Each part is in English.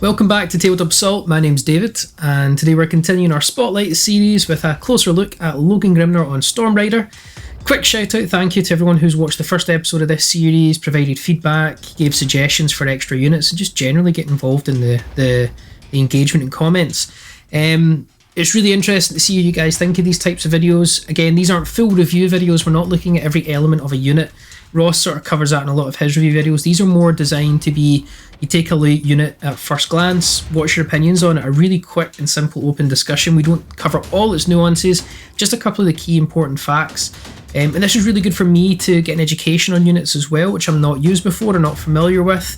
Welcome back to Tabletop Assault. My name's David, and today we're continuing our Spotlight series with a closer look at Logan Grimnar on Stormrider. Quick shout out, thank you to everyone who's watched the first episode of this series, provided feedback, gave suggestions for extra units, and just generally get involved in the engagement and comments. It's really interesting to see what you guys think of these types of videos. Again, these aren't full review videos, we're not looking at every element of a unit. Ross sort of covers that in a lot of his review videos. These are more designed to be, you take a unit at first glance, what's your opinions on it, a really quick and simple open discussion. We don't cover all its nuances, just a couple of the key important facts. And this is really good for me to get an education on units as well, which I'm not used before or not familiar with,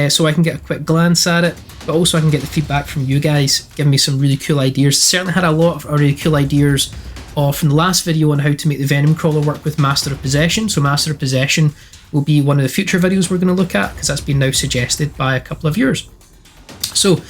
so I can get a quick glance at it, but also I can get the feedback from you guys, giving me some really cool ideas. Certainly had a lot of really cool ideas from the last video on how to make the Venom Crawler work with Master of Possession. So Master of Possession will be one of the future videos we're going to look at, because that's been now suggested by a couple of viewers. So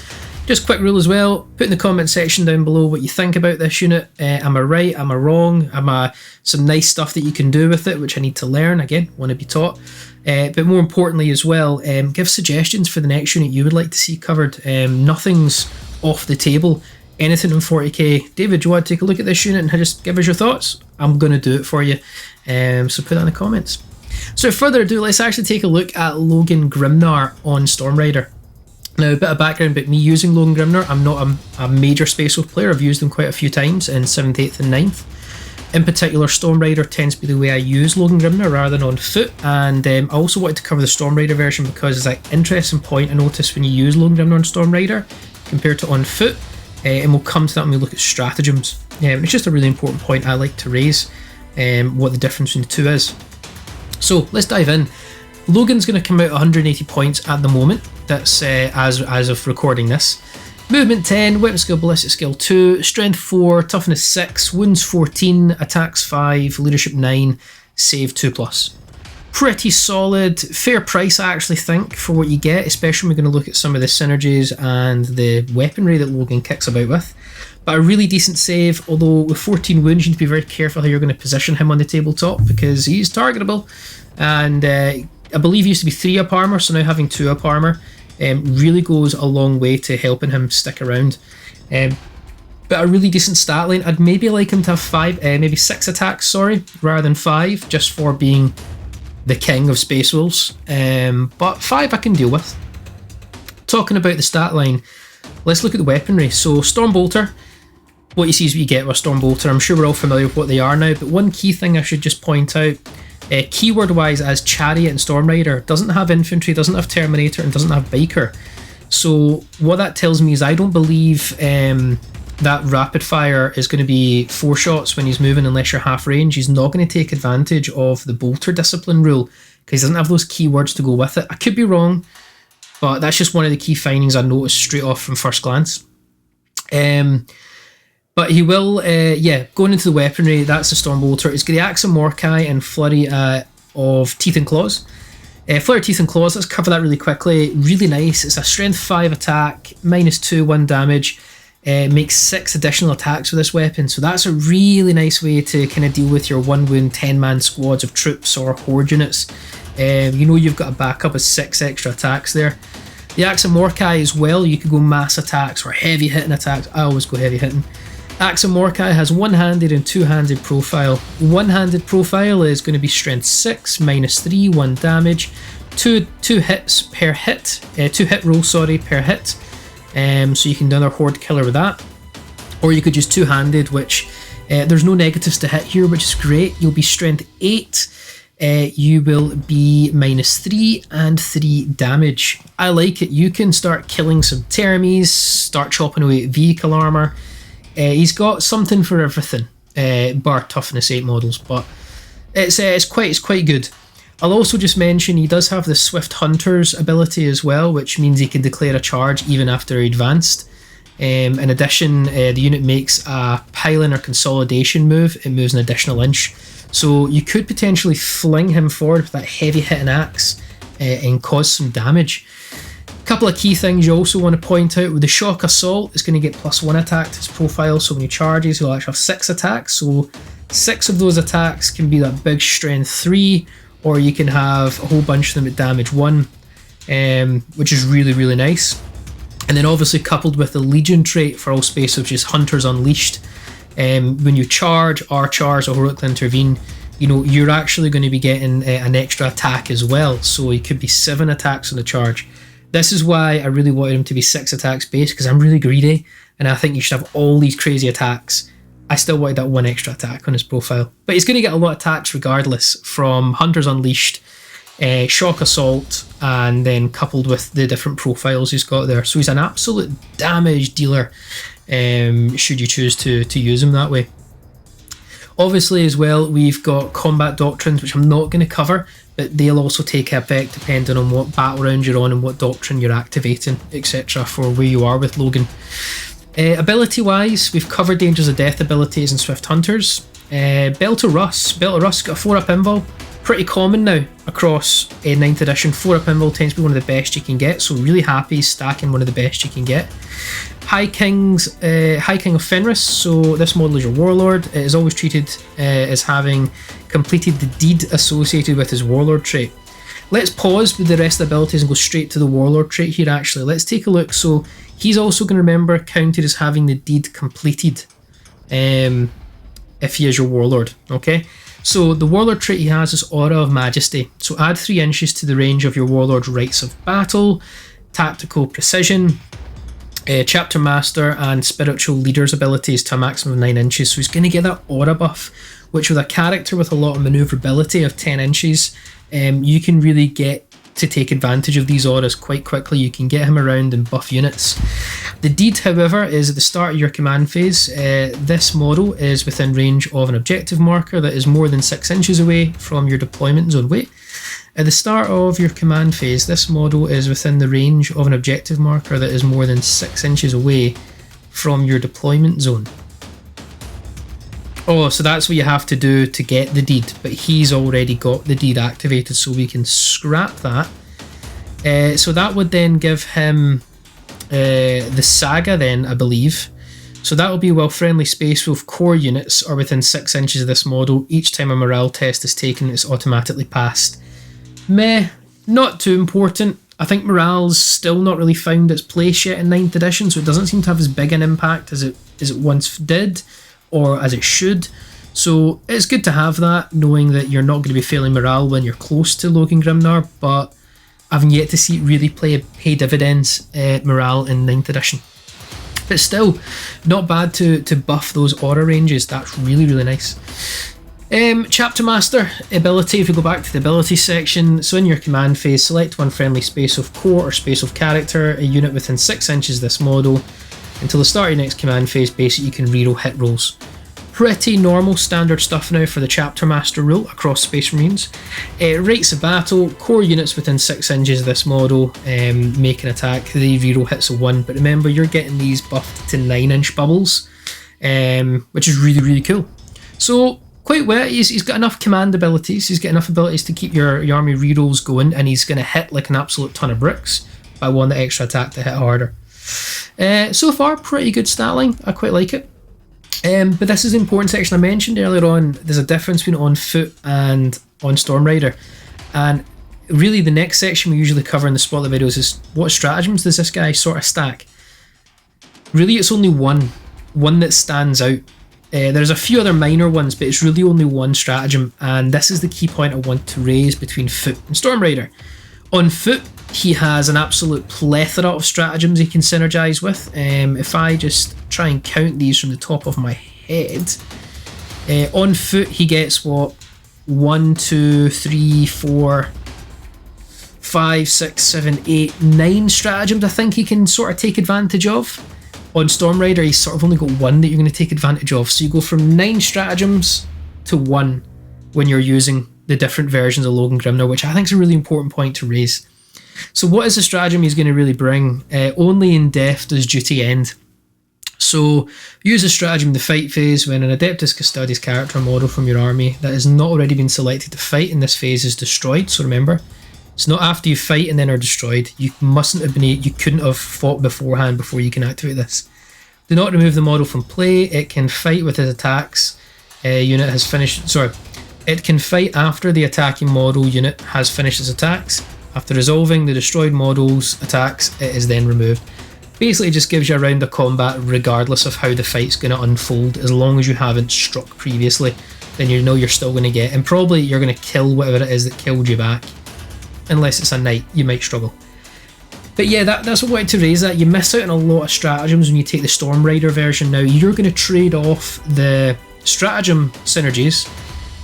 just quick rule as well, put in the comment section down below what you think about this unit. Am I right? Am I wrong? Am I some nice stuff that you can do with it, which I need to learn? Again, want to be taught. But more importantly as well, give suggestions for the next unit you would like to see covered. Nothing's off the table. Anything in 40k. David, do you want to take a look at this unit and just give us your thoughts? I'm going to do it for you. So put that in the comments. So without further ado, let's actually take a look at Logan Grimnar on Stormrider. Now, a bit of background about me using Logan Grimnar. I'm not a major Space Wolf player. I've used them quite a few times in 7th, 8th and 9th. In particular, Stormrider tends to be the way I use Logan Grimnar rather than on foot. And I also wanted to cover the Stormrider version because it's an interesting point I noticed when you use Logan Grimnar on Stormrider compared to on foot. And we'll come to that when we look at stratagems. It's just a really important point I like to raise, what the difference between the two is. So let's dive in. Logan's going to come out 180 points at the moment. That's as of recording this. Movement 10, weapon skill, ballistic skill 2, strength 4, toughness 6, wounds 14, attacks 5, leadership 9, save 2+. Pretty solid, fair price I actually think for what you get, especially when we're going to look at some of the synergies and the weaponry that Logan kicks about with. But a really decent save, although with 14 wounds you need to be very careful how you're going to position him on the tabletop because he's targetable. And I believe he used to be 3 up armor, so now having 2 up armor really goes a long way to helping him stick around. But a really decent stat line. I'd maybe like him to have maybe 6 attacks, rather than 5, just for being the king of Space Wolves, but 5 I can deal with. Talking about the stat line, let's look at the weaponry. So Stormbolter, what you see is what you get with Stormbolter. I'm sure we're all familiar with what they are now, but one key thing I should just point out, keyword wise, as Chariot and Stormrider, doesn't have infantry, doesn't have Terminator, and doesn't have Biker. So what that tells me is I don't believe that rapid fire is going to be 4 shots when he's moving unless you're half range. He's not going to take advantage of the bolter discipline rule because he doesn't have those keywords to go with it. I could be wrong, but that's just one of the key findings I noticed straight off from first glance. But he will, going into the weaponry, that's the Stormbolter. It's got the Axe of Mordecai and Flurry of Teeth and Claws. Flurry of Teeth and Claws, let's cover that really quickly. Really nice. It's a strength 5 attack, -2, 1 damage. Makes 6 additional attacks with this weapon, so that's a really nice way to kind of deal with your 1 wound 10-man squads of troops or horde units. You've got a backup of 6 extra attacks there. The Axe of Mordecai as well, you could go mass attacks or heavy hitting attacks. I always go heavy hitting. Axe of Mordecai has one-handed and two-handed profile. One-handed profile is going to be strength 6, -3, 1 damage, 2 hits per hit, 2 hit roll per hit. So you can do another horde killer with that, or you could use two-handed, which there's no negatives to hit here, which is great. You'll be strength 8, you will be -3 and 3 damage. I like it. You can start killing some Termies, start chopping away at vehicle armor. He's got something for everything, bar toughness 8 models, but it's quite good. I'll also just mention he does have the Swift Hunter's ability as well, which means he can declare a charge even after advanced. In addition, the unit makes a piling or consolidation move. It moves an additional inch. So you could potentially fling him forward with that heavy hitting axe and cause some damage. A couple of key things you also want to point out. With the Shock Assault, it's going to get +1 attack to his profile, so when he charges, he'll actually have 6 attacks. So 6 of those attacks can be that big strength 3, or you can have a whole bunch of them at damage 1, which is really, really nice. And then obviously coupled with the Legion trait for all space, which is Hunters Unleashed. When you charge, or heroically intervene, you know, you're actually going to be getting an extra attack as well. So it could be 7 attacks on the charge. This is why I really wanted him to be 6 attacks base, because I'm really greedy and I think you should have all these crazy attacks. I still wanted that 1 extra attack on his profile. But he's going to get a lot of attacks regardless, from Hunters Unleashed, Shock Assault, and then coupled with the different profiles he's got there. So he's an absolute damage dealer, should you choose to use him that way. Obviously as well, we've got combat doctrines, which I'm not going to cover, but they'll also take effect depending on what battle round you're on and what doctrine you're activating, etc. for where you are with Logan. Ability wise, we've covered Dangers of Death abilities and Swift Hunters. Belt of Rust got a 4-up invul. Pretty common now across 9th edition. 4-up invul tends to be one of the best you can get, so really happy stacking one of the best you can get. High King of Fenris, so this model is your Warlord. It is always treated as having completed the deed associated with his Warlord trait. Let's pause with the rest of the abilities and go straight to the Warlord trait here actually. Let's take a look. So he's also going to remember counted as having the deed completed if he is your Warlord, okay? So the Warlord trait he has is Aura of Majesty. So add 3 inches to the range of your Warlord's Rites of Battle, Tactical Precision, Chapter Master and Spiritual Leader's abilities to a maximum of 9 inches. So he's going to get that Aura buff, which with a character with a lot of maneuverability of 10 inches, you can really get to take advantage of these auras quite quickly. You can get him around and buff units. The deed, however, is at the start of your command phase. This model is within range of an objective marker that is more than 6 inches away from your deployment zone. Wait. At the start of your command phase, this model is within the range of an objective marker that is more than 6 inches away from your deployment zone. Oh, so that's what you have to do to get the deed, but he's already got the deed activated, so we can scrap that. So that would then give him the Saga then, I believe. So that will be while friendly Space Wolf core units are within 6 inches of this model, each time a morale test is taken, it's automatically passed. Meh, not too important. I think morale's still not really found its place yet in 9th edition, so it doesn't seem to have as big an impact as it once did, or as it should. So it's good to have that, knowing that you're not going to be failing morale when you're close to Logan Grimnar, but I've yet to see it really pay dividends morale in 9th edition. But still, not bad to buff those aura ranges. That's really, really nice. Chapter Master ability, if we go back to the ability section, so in your command phase, select one friendly Space of core or Space of character, a unit within 6 inches of this model. Until the start of your next command phase, basically you can reroll hit rolls. Pretty normal standard stuff now for the Chapter Master rule across Space Marines. Rites of Battle, core units within 6 inches of this model make an attack, they reroll hits of 1, but remember you're getting these buffed to 9-inch bubbles, which is really, really cool. So quite wet, he's got enough command abilities, he's got enough abilities to keep your army rerolls going, and he's going to hit like an absolute ton of bricks, but I want the extra attack to hit harder. So far, pretty good stat line, I quite like it. But this is the important section I mentioned earlier on. There's a difference between on foot and on Stormrider, and really the next section we usually cover in the spotlight videos is what stratagems does this guy sort of stack. Really it's only one that stands out. There's a few other minor ones, but it's really only one stratagem, and this is the key point I want to raise between foot and Stormrider. On foot, he has an absolute plethora of stratagems he can synergize with. If I just try and count these from the top of my head, on foot he gets what? 1, 2, 3, 4, 5, 6, 7, 8, 9 stratagems I think he can sort of take advantage of. On Stormrider, he's sort of only got 1 that you're going to take advantage of. So you go from 9 stratagems to 1 when you're using the different versions of Logan Grimnar, which I think is a really important point to raise. So what is the stratagem he's going to really bring? Only in death does duty end. So use the stratagem in the fight phase when an Adeptus Custodes character model from your army that has not already been selected to fight in this phase is destroyed. So remember, it's not after you fight and then are destroyed. You couldn't have fought beforehand before you can activate this. Do not remove the model from play. It can fight with its attacks. Unit has finished. Sorry, it can fight after the attacking model unit has finished its attacks. After resolving the destroyed model's attacks, it is then removed. Basically just gives you a round of combat regardless of how the fight's going to unfold. As long as you haven't struck previously, then you know you're still going to get, and probably you're going to kill whatever it is that killed you back. Unless it's a knight, you might struggle. But yeah, that's what I wanted to raise that. You miss out on a lot of stratagems when you take the Stormrider version now. You're going to trade off the stratagem synergies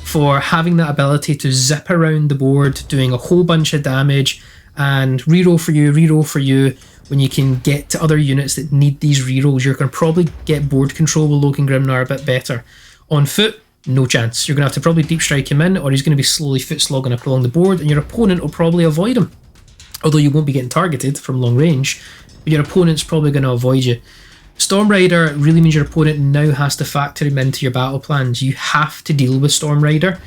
for having that ability to zip around the board, doing a whole bunch of damage, and reroll for you, when you can get to other units that need these rerolls. You're going to probably get board control with Logan Grimnar a bit better. On foot, no chance. You're going to have to probably deep strike him in, or he's going to be slowly foot slogging up along the board, and your opponent will probably avoid him. Although you won't be getting targeted from long range, but your opponent's probably going to avoid you. Stormrider really means your opponent now has to factor him into your battle plans. You have to deal with Stormrider,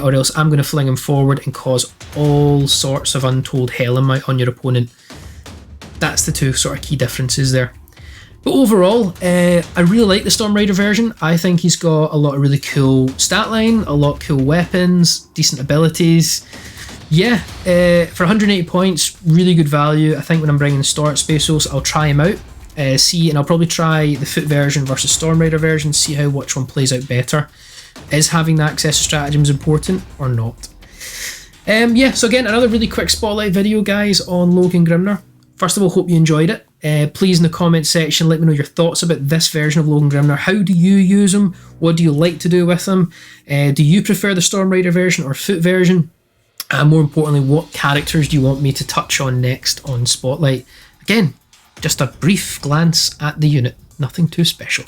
or else I'm going to fling him forward and cause all sorts of untold hell on your opponent. That's the two sort of key differences there. But overall, I really like the Stormrider version. I think he's got a lot of really cool stat line, a lot of cool weapons, decent abilities. Yeah, for 180 points, really good value. I think when I'm bringing the Storm Spaceos, I'll try him out. And I'll probably try the foot version versus Stormrider version, see how which one plays out better. Is having the access to stratagems important or not? Yeah, so again, another really quick spotlight video, guys, on Logan Grimnar. First of all, hope you enjoyed it. Please in the comment section let me know your thoughts about this version of Logan Grimnar. How do you use him? What do you like to do with him? Do you prefer the Stormrider version or foot version? And more importantly, what characters do you want me to touch on next on Spotlight? Again, just a brief glance at the unit, nothing too special.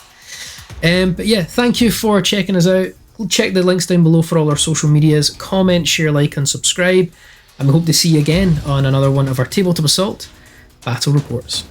But yeah, thank you for checking us out. Check the links down below for all our social medias. Comment, share, like, and subscribe. And we hope to see you again on another one of our Tabletop Assault Battle Reports.